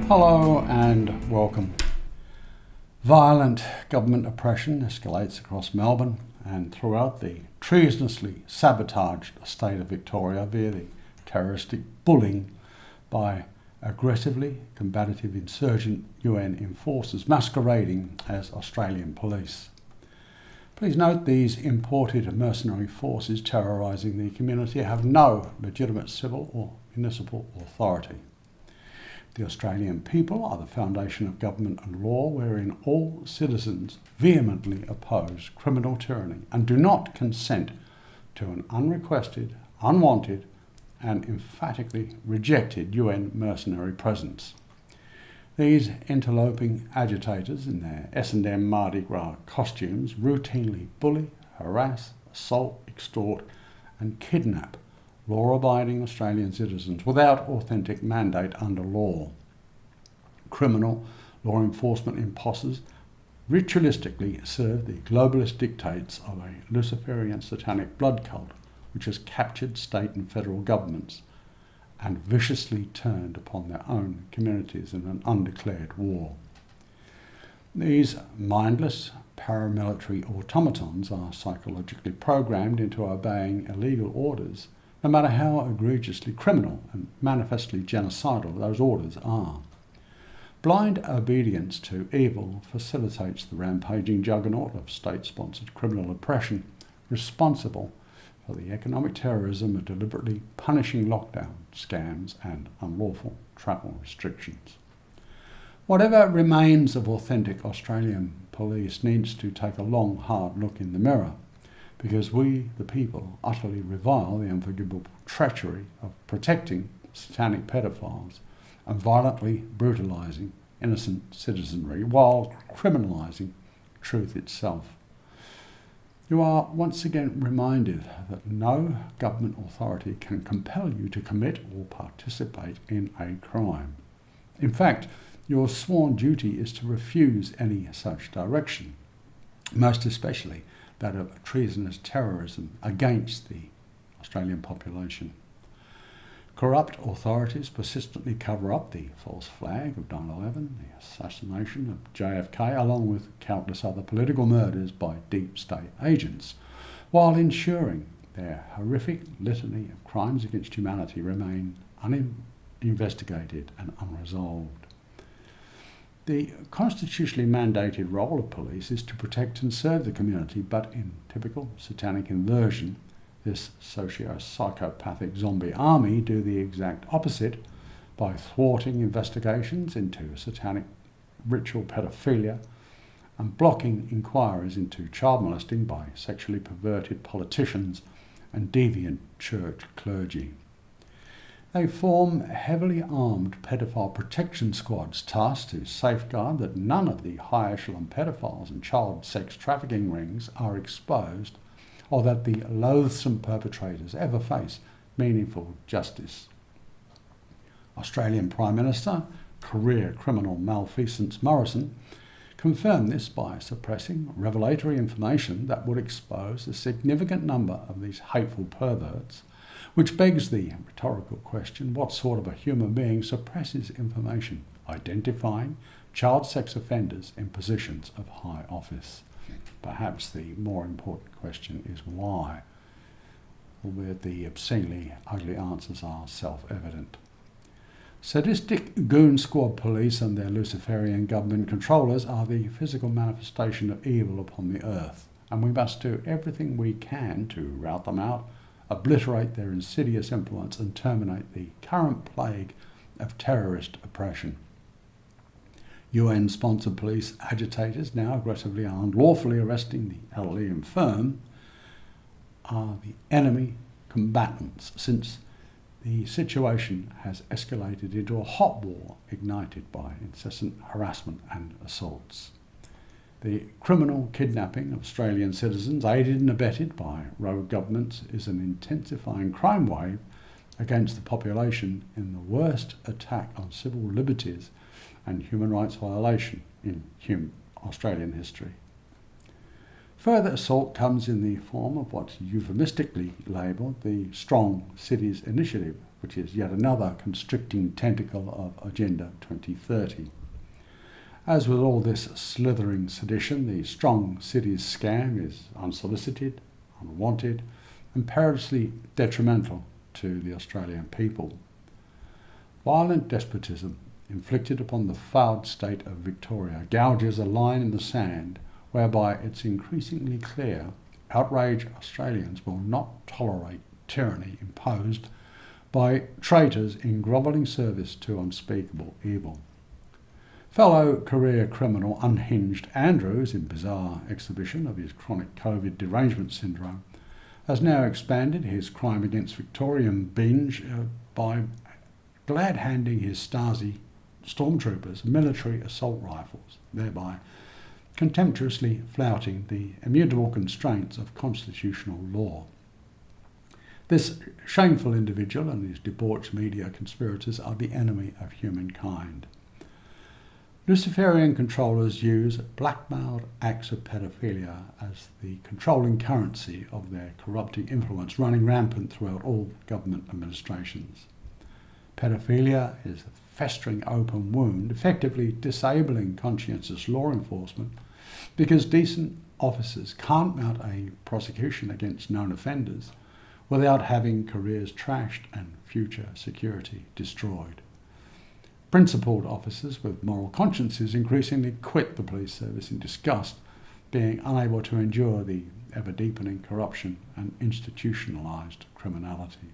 Hello and welcome. Violent government oppression escalates across Melbourne and throughout the treasonously sabotaged state of Victoria via the terroristic bullying by aggressively combative insurgent UN enforcers masquerading as Australian police. Please note these imported mercenary forces terrorising the community have no legitimate civil or municipal authority. The Australian people are the foundation of government and law, wherein all citizens vehemently oppose criminal tyranny and do not consent to an unrequested, unwanted, and emphatically rejected UN mercenary presence. These interloping agitators in their S&M Mardi Gras costumes routinely bully, harass, assault, extort, and kidnap law-abiding Australian citizens without authentic mandate under law. Criminal law enforcement imposters ritualistically serve the globalist dictates of a Luciferian satanic blood cult which has captured state and federal governments and viciously turned upon their own communities in an undeclared war. These mindless paramilitary automatons are psychologically programmed into obeying illegal orders, no matter how egregiously criminal and manifestly genocidal those orders are. Blind obedience to evil facilitates the rampaging juggernaut of state-sponsored criminal oppression responsible for the economic terrorism of deliberately punishing lockdown, scams and unlawful travel restrictions. Whatever remains of authentic Australian police needs to take a long, hard look in the mirror, because we, the people, utterly revile the unforgivable treachery of protecting satanic pedophiles and violently brutalising innocent citizenry while criminalising truth itself. You are once again reminded that no government authority can compel you to commit or participate in a crime. In fact, your sworn duty is to refuse any such direction, most especially that of treasonous terrorism against the Australian population. Corrupt authorities persistently cover up the false flag of 9/11, the assassination of JFK, along with countless other political murders by deep state agents, while ensuring their horrific litany of crimes against humanity remain uninvestigated and unresolved. The constitutionally mandated role of police is to protect and serve the community, but in typical satanic inversion, this socio-psychopathic zombie army do the exact opposite by thwarting investigations into satanic ritual pedophilia and blocking inquiries into child molesting by sexually perverted politicians and deviant church clergy. They form heavily armed pedophile protection squads tasked to safeguard that none of the high echelon pedophiles and child sex trafficking rings are exposed, or that the loathsome perpetrators ever face meaningful justice. Australian Prime Minister, career criminal malfeasance Morrison, confirmed this by suppressing revelatory information that would expose a significant number of these hateful perverts, which begs the rhetorical question, what sort of a human being suppresses information identifying child sex offenders in positions of high office? Perhaps the more important question is why, albeit the obscenely ugly answers are self-evident. Sadistic goon squad police and their Luciferian government controllers are the physical manifestation of evil upon the earth, and we must do everything we can to rout them out, obliterate their insidious influence and terminate the current plague of terrorist oppression. UN-sponsored police agitators, now aggressively armed, lawfully arresting the elderly and infirm, are the enemy combatants, since the situation has escalated into a hot war ignited by incessant harassment and assaults. The criminal kidnapping of Australian citizens, aided and abetted by rogue governments, is an intensifying crime wave against the population in the worst attack on civil liberties and human rights violation in Australian history. Further assault comes in the form of what's euphemistically labelled the Strong Cities Initiative, which is yet another constricting tentacle of Agenda 2030. As with all this slithering sedition, the Strong Cities scam is unsolicited, unwanted, and perilously detrimental to the Australian people. Violent despotism inflicted upon the failed state of Victoria gouges a line in the sand whereby it's increasingly clear outraged Australians will not tolerate tyranny imposed by traitors in grovelling service to unspeakable evil. Fellow career criminal Unhinged Andrews, in bizarre exhibition of his chronic COVID derangement syndrome, has now expanded his crime against Victorian binge by glad-handing his Stasi stormtroopers military assault rifles, thereby contemptuously flouting the immutable constraints of constitutional law. This shameful individual and his debauched media conspirators are the enemy of humankind. Luciferian controllers use blackmailed acts of pedophilia as the controlling currency of their corrupting influence running rampant throughout all government administrations. Pedophilia is a festering open wound, effectively disabling conscientious law enforcement because decent officers can't mount a prosecution against known offenders without having careers trashed and future security destroyed. Principled officers with moral consciences increasingly quit the police service in disgust, being unable to endure the ever-deepening corruption and institutionalised criminality.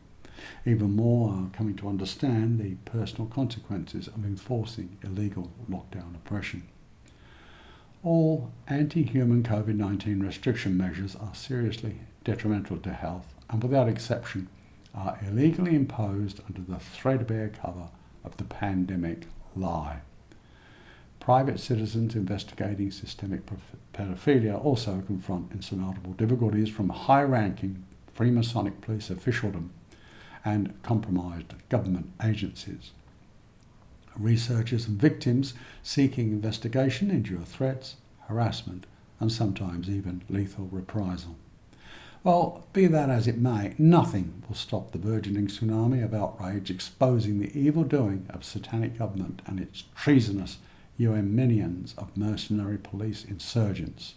Even more are coming to understand the personal consequences of enforcing illegal lockdown oppression. All anti-human COVID-19 restriction measures are seriously detrimental to health and without exception are illegally imposed under the threadbare cover of the pandemic lie. Private citizens investigating systemic pedophilia also confront insurmountable difficulties from high-ranking Freemasonic police officialdom and compromised government agencies. Researchers and victims seeking investigation endure threats, harassment, and sometimes even lethal reprisal. Well, be that as it may, nothing will stop the burgeoning tsunami of outrage exposing the evil doing of satanic government and its treasonous UN minions of mercenary police insurgents.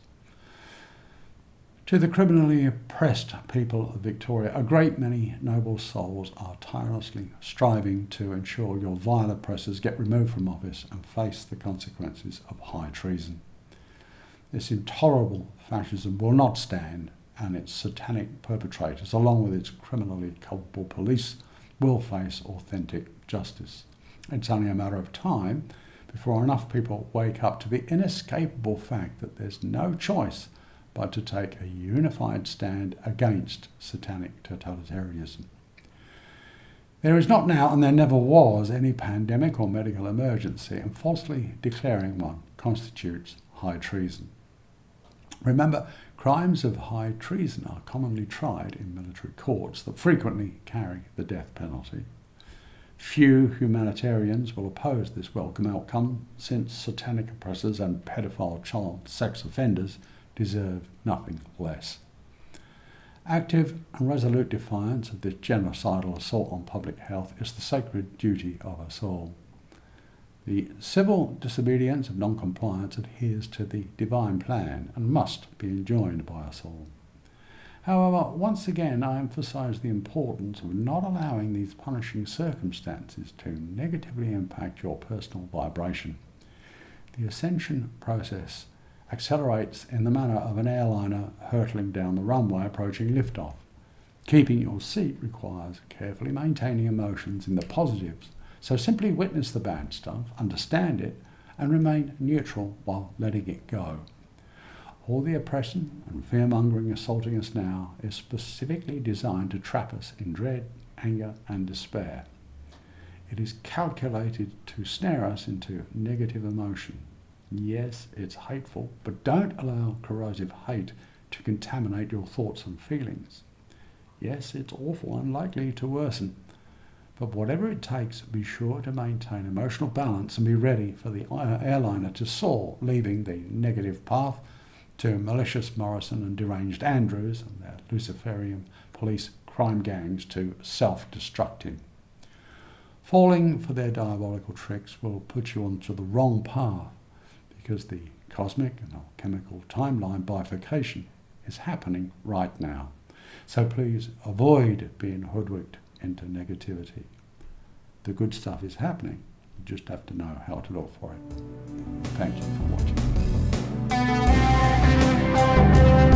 To the criminally oppressed people of Victoria, a great many noble souls are tirelessly striving to ensure your vile oppressors get removed from office and face the consequences of high treason. This intolerable fascism will not stand, and its satanic perpetrators, along with its criminally culpable police, will face authentic justice. It's only a matter of time before enough people wake up to the inescapable fact that there's no choice but to take a unified stand against satanic totalitarianism. There is not now, and there never was, any pandemic or medical emergency, and falsely declaring one constitutes high treason. Remember, crimes of high treason are commonly tried in military courts that frequently carry the death penalty. Few humanitarians will oppose this welcome outcome, since satanic oppressors and pedophile child sex offenders deserve nothing less. Active and resolute defiance of this genocidal assault on public health is the sacred duty of us all. The civil disobedience of non-compliance adheres to the divine plan and must be enjoined by us all. However, once again I emphasise the importance of not allowing these punishing circumstances to negatively impact your personal vibration. The ascension process accelerates in the manner of an airliner hurtling down the runway approaching liftoff. Keeping your seat requires carefully maintaining emotions in the positives, so simply witness the bad stuff, understand it, and remain neutral while letting it go. All the oppression and fear-mongering assaulting us now is specifically designed to trap us in dread, anger, and despair. It is calculated to snare us into negative emotion. Yes, it's hateful, but don't allow corrosive hate to contaminate your thoughts and feelings. Yes, it's awful and likely to worsen, but whatever it takes, be sure to maintain emotional balance and be ready for the airliner to soar, leaving the negative path to malicious Morrison and deranged Andrews and their Luciferian police crime gangs to self-destruct him. Falling for their diabolical tricks will put you onto the wrong path, because the cosmic and chemical timeline bifurcation is happening right now. So please avoid being hoodwinked into negativity. The good stuff is happening. You just have to know how to look for it. Thank you for watching.